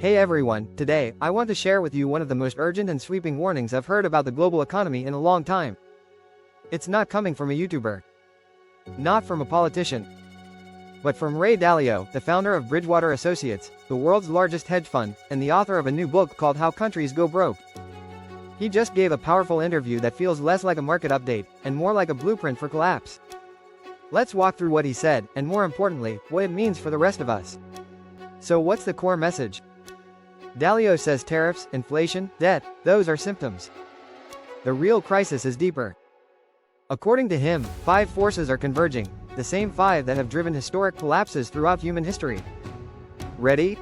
Hey everyone, today, I want to share with you one of the most urgent and sweeping warnings I've heard about the global economy in a long time. It's not coming from a YouTuber. Not from a politician. But from Ray Dalio, the founder of Bridgewater Associates, the world's largest hedge fund, and the author of a new book called How Countries Go Broke. He just gave a powerful interview that feels less like a market update, and more like a blueprint for collapse. Let's walk through what he said, and more importantly, what it means for the rest of us. So what's the core message? Dalio says tariffs, inflation, debt, those are symptoms. The real crisis is deeper. According to him, 5 forces are converging, the same 5 that have driven historic collapses throughout human history. Ready?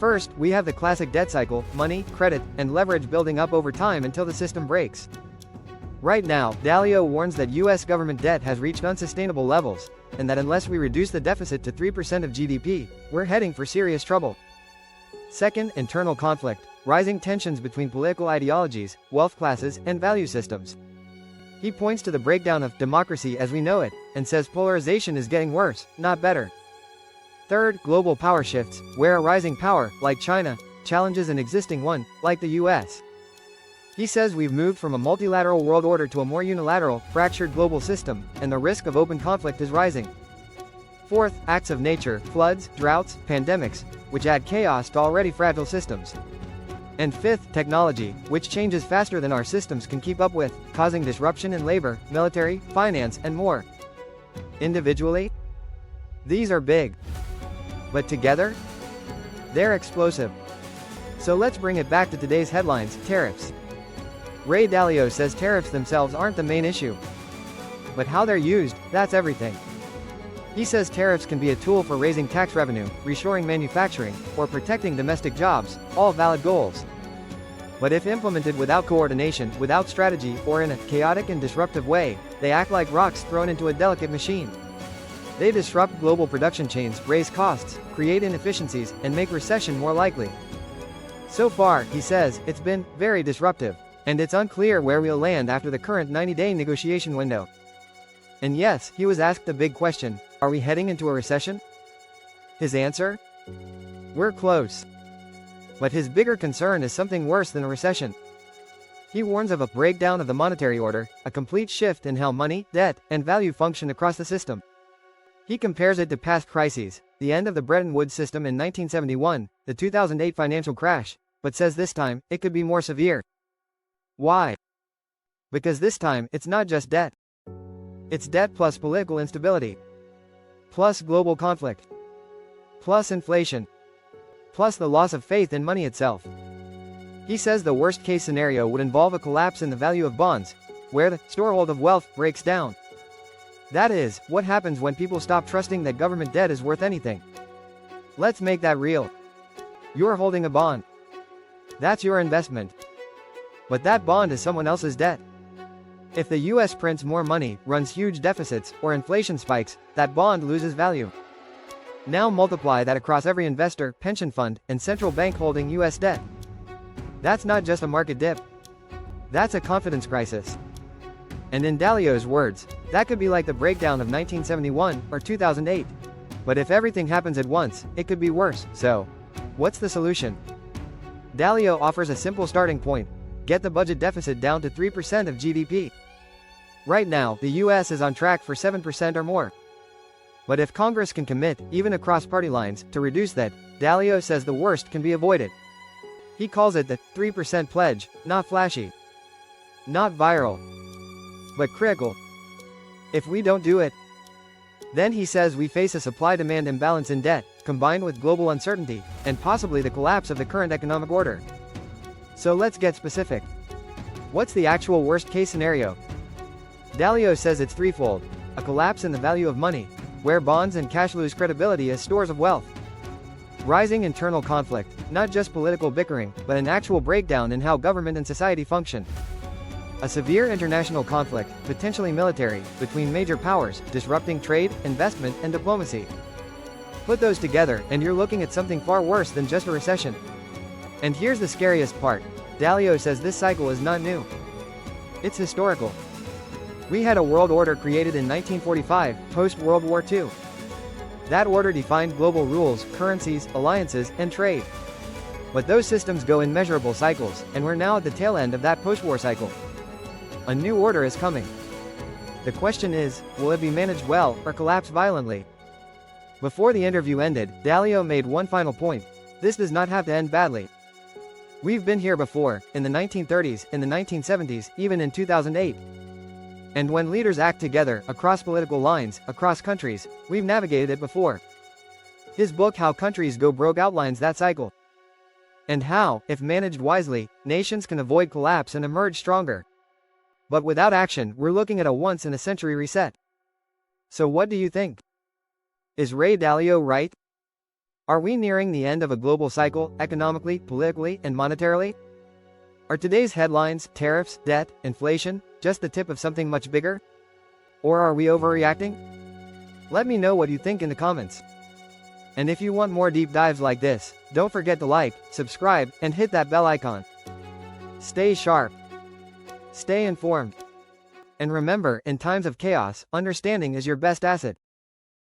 First, we have the classic debt cycle, money, credit, and leverage building up over time until the system breaks. Right now, Dalio warns that US government debt has reached unsustainable levels, and that unless we reduce the deficit to 3% of GDP, we're heading for serious trouble. Second, internal conflict, rising tensions between political ideologies, wealth classes, and value systems. He points to the breakdown of democracy as we know it, and says polarization is getting worse, not better. Third, global power shifts, where a rising power, like China, challenges an existing one, like the US. He says we've moved from a multilateral world order to a more unilateral, fractured global system, and the risk of open conflict is rising. Fourth, acts of nature, floods, droughts, pandemics, which add chaos to already fragile systems. And fifth, technology, which changes faster than our systems can keep up with, causing disruption in labor, military, finance, and more. Individually, these are big. But together, they're explosive. So let's bring it back to today's headlines, tariffs. Ray Dalio says tariffs themselves aren't the main issue. But how they're used, that's everything. He says tariffs can be a tool for raising tax revenue, reshoring manufacturing, or protecting domestic jobs, all valid goals. But if implemented without coordination, without strategy, or in a chaotic and disruptive way, they act like rocks thrown into a delicate machine. They disrupt global production chains, raise costs, create inefficiencies, and make recession more likely. So far, he says, it's been very disruptive, and it's unclear where we'll land after the current 90-day negotiation window. And yes, he was asked the big question, are we heading into a recession? His answer? We're close. But his bigger concern is something worse than a recession. He warns of a breakdown of the monetary order, a complete shift in how money, debt, and value function across the system. He compares it to past crises, the end of the Bretton Woods system in 1971, the 2008 financial crash, but says this time, it could be more severe. Why? Because this time, it's not just debt. It's debt plus political instability. Plus global conflict. Plus inflation. Plus the loss of faith in money itself. He says the worst-case scenario would involve a collapse in the value of bonds, where the storehold of wealth breaks down. That is, what happens when people stop trusting that government debt is worth anything. Let's make that real. You're holding a bond. That's your investment. But that bond is someone else's debt. If the US prints more money, runs huge deficits, or inflation spikes, that bond loses value. Now multiply that across every investor, pension fund, and central bank holding US debt. That's not just a market dip. That's a confidence crisis. And in Dalio's words, that could be like the breakdown of 1971 or 2008. But if everything happens at once, it could be worse. So, what's the solution? Dalio offers a simple starting point. Get the budget deficit down to 3% of GDP. Right now, the US is on track for 7% or more. But if Congress can commit, even across party lines, to reduce that, Dalio says the worst can be avoided. He calls it the 3% pledge, not flashy. Not viral. But critical. If we don't do it, then he says we face a supply-demand imbalance in debt, combined with global uncertainty, and possibly the collapse of the current economic order. So let's get specific. What's the actual worst-case scenario? Dalio says it's threefold: a collapse in the value of money, where bonds and cash lose credibility as stores of wealth. Rising internal conflict, not just political bickering, but an actual breakdown in how government and society function. A severe international conflict, potentially military, between major powers, disrupting trade, investment, and diplomacy. Put those together, and you're looking at something far worse than just a recession. And here's the scariest part. Dalio says this cycle is not new. It's historical. We had a world order created in 1945, post-World War II. That order defined global rules, currencies, alliances, and trade. But those systems go in measurable cycles, and we're now at the tail end of that post-war cycle. A new order is coming. The question is, will it be managed well, or collapse violently? Before the interview ended, Dalio made one final point: this does not have to end badly. We've been here before, in the 1930s, in the 1970s, even in 2008. And when leaders act together, across political lines, across countries, we've navigated it before. His book How Countries Go Broke outlines that cycle. And how, if managed wisely, nations can avoid collapse and emerge stronger. But without action, we're looking at a once-in-a-century reset. So what do you think? Is Ray Dalio right? Are we nearing the end of a global cycle, economically, politically, and monetarily? Are today's headlines, tariffs, debt, inflation, just the tip of something much bigger? Or are we overreacting? Let me know what you think in the comments. And if you want more deep dives like this, don't forget to like, subscribe, and hit that bell icon. Stay sharp. Stay informed. And remember, in times of chaos, understanding is your best asset.